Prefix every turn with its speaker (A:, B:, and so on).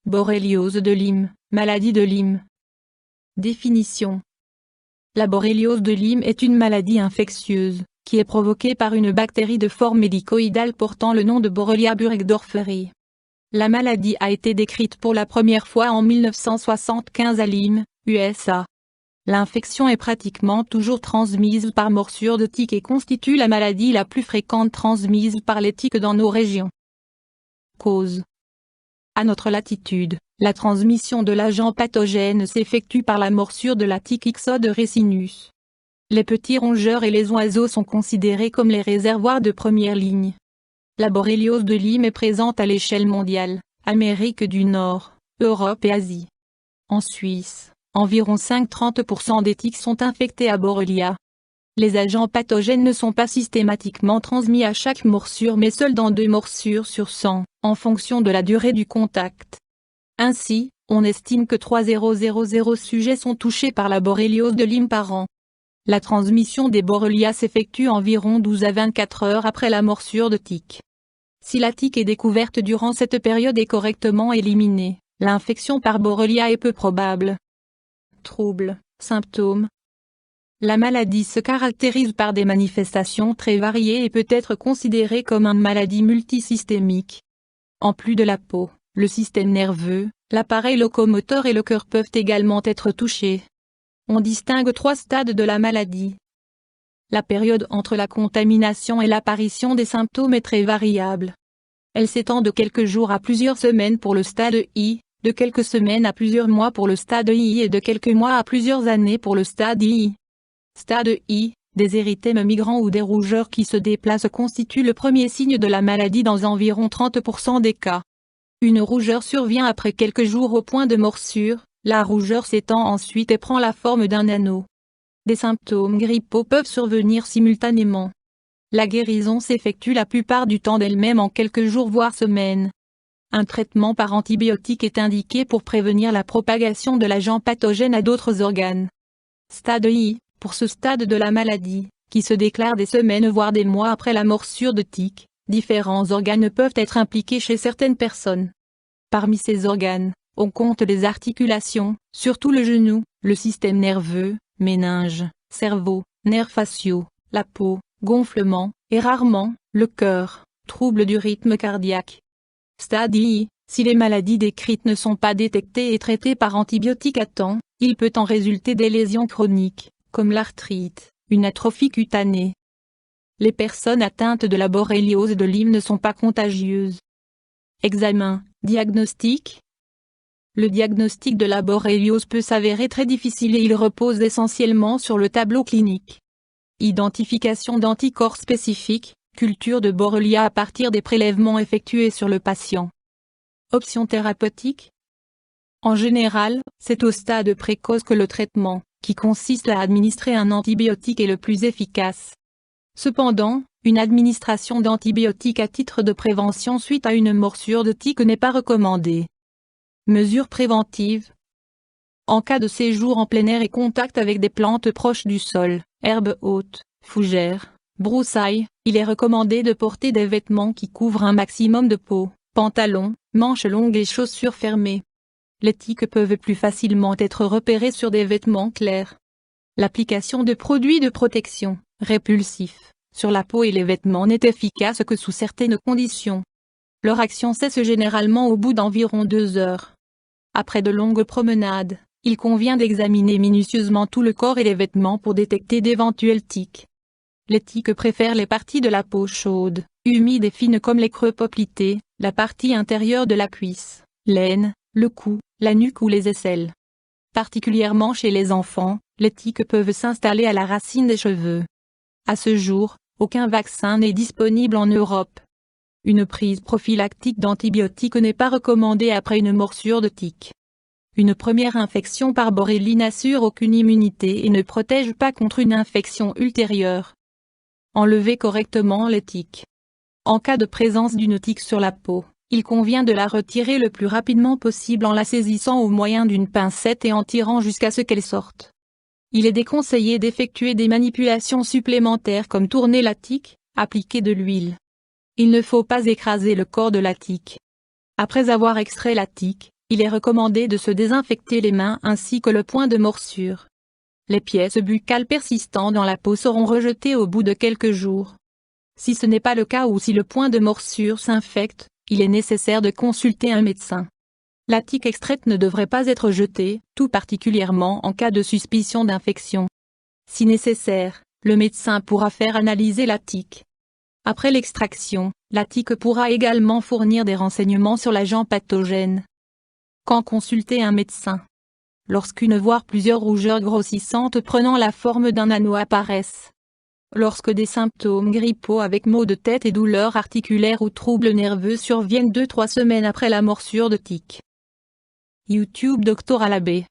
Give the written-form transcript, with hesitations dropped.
A: Borréliose de Lyme, maladie de Lyme. Définition. La borréliose de Lyme est une maladie infectieuse, qui est provoquée par une bactérie de forme hélicoïdale portant le nom de Borrelia burgdorferi. La maladie a été décrite pour la première fois en 1975 à Lyme, USA. L'infection est pratiquement toujours transmise par morsure de tique et constitue la maladie la plus fréquente transmise par les tiques dans nos régions. Cause. À notre latitude, la transmission de l'agent pathogène s'effectue par la morsure de la tique Ixodes ricinus. Les petits rongeurs et les oiseaux sont considérés comme les réservoirs de première ligne. La borréliose de Lyme est présente à l'échelle mondiale, Amérique du Nord, Europe et Asie. En Suisse, environ 5-30% des tiques sont infectés à Borrelia. Les agents pathogènes ne sont pas systématiquement transmis à chaque morsure mais seuls dans 2 morsures sur 100, en fonction de la durée du contact. Ainsi, on estime que 3000 sujets sont touchés par la borréliose de Lyme par an. La transmission des Borrelia s'effectue environ 12 à 24 heures après la morsure de tique. Si la tique est découverte durant cette période et correctement éliminée, l'infection par Borrelia est peu probable. Troubles, symptômes. La maladie se caractérise par des manifestations très variées et peut être considérée comme une maladie multisystémique. En plus de la peau, le système nerveux, l'appareil locomoteur et le cœur peuvent également être touchés. On distingue 3 stades de la maladie. La période entre la contamination et l'apparition des symptômes est très variable. Elle s'étend de quelques jours à plusieurs semaines pour le stade I, de quelques semaines à plusieurs mois pour le stade I et de quelques mois à plusieurs années pour le stade I. Stade I, des érythèmes migrants ou des rougeurs qui se déplacent constituent le premier signe de la maladie dans environ 30% des cas. Une rougeur survient après quelques jours au point de morsure, la rougeur s'étend ensuite et prend la forme d'un anneau. Des symptômes grippaux peuvent survenir simultanément. La guérison s'effectue la plupart du temps d'elle-même en quelques jours voire semaines. Un traitement par antibiotique est indiqué pour prévenir la propagation de l'agent pathogène à d'autres organes. Stade I, pour ce stade de la maladie, qui se déclare des semaines voire des mois après la morsure de tique, différents organes peuvent être impliqués chez certaines personnes. Parmi ces organes, on compte les articulations, surtout le genou, le système nerveux, méninges, cerveau, nerfs faciaux, la peau, gonflement, et rarement, le cœur, troubles du rythme cardiaque. Stade I, si les maladies décrites ne sont pas détectées et traitées par antibiotiques à temps, il peut en résulter des lésions chroniques, comme l'arthrite, une atrophie cutanée. Les personnes atteintes de la borréliose de Lyme ne sont pas contagieuses. Examen, diagnostic. Le diagnostic de la borréliose peut s'avérer très difficile et il repose essentiellement sur le tableau clinique. Identification d'anticorps spécifiques, culture de Borrelia à partir des prélèvements effectués sur le patient. Options thérapeutiques. En général, c'est au stade précoce que le traitement, qui consiste à administrer un antibiotique est le plus efficace. Cependant, une administration d'antibiotiques à titre de prévention suite à une morsure de tique n'est pas recommandée. Mesures préventives. En cas de séjour en plein air et contact avec des plantes proches du sol, herbes hautes, fougères, broussailles, il est recommandé de porter des vêtements qui couvrent un maximum de peau, pantalons, manches longues et chaussures fermées. Les tiques peuvent plus facilement être repérées sur des vêtements clairs. L'application de produits de protection, répulsifs, sur la peau et les vêtements n'est efficace que sous certaines conditions. Leur action cesse généralement au bout d'environ 2 heures. Après de longues promenades, il convient d'examiner minutieusement tout le corps et les vêtements pour détecter d'éventuelles tiques. Les tiques préfèrent les parties de la peau chaudes, humides et fines comme les creux poplité, la partie intérieure de la cuisse, l'aine, le cou, la nuque ou les aisselles. Particulièrement chez les enfants, les tiques peuvent s'installer à la racine des cheveux. À ce jour, aucun vaccin n'est disponible en Europe. Une prise prophylactique d'antibiotiques n'est pas recommandée après une morsure de tique. Une première infection par borrélie n'assure aucune immunité et ne protège pas contre une infection ultérieure. Enlever correctement les tiques. En cas de présence d'une tique sur la peau, il convient de la retirer le plus rapidement possible en la saisissant au moyen d'une pincette et en tirant jusqu'à ce qu'elle sorte. Il est déconseillé d'effectuer des manipulations supplémentaires comme tourner la tique, appliquer de l'huile. Il ne faut pas écraser le corps de la tique. Après avoir extrait la tique, Il est recommandé de se désinfecter les mains ainsi que le point de morsure. Les pièces buccales persistantes dans la peau seront rejetées au bout de quelques jours. Si ce n'est pas le cas ou si le point de morsure s'infecte, il est nécessaire de consulter un médecin. La tique extraite ne devrait pas être jetée, tout particulièrement en cas de suspicion d'infection. Si nécessaire, le médecin pourra faire analyser la tique. Après l'extraction, la tique pourra également fournir des renseignements sur l'agent pathogène. Quand consulter un médecin? Lorsqu'une voire plusieurs rougeurs grossissantes prenant la forme d'un anneau apparaissent. Lorsque des symptômes grippaux avec maux de tête et douleurs articulaires ou troubles nerveux surviennent 2-3 semaines après la morsure de tique. YouTube Dr Alabé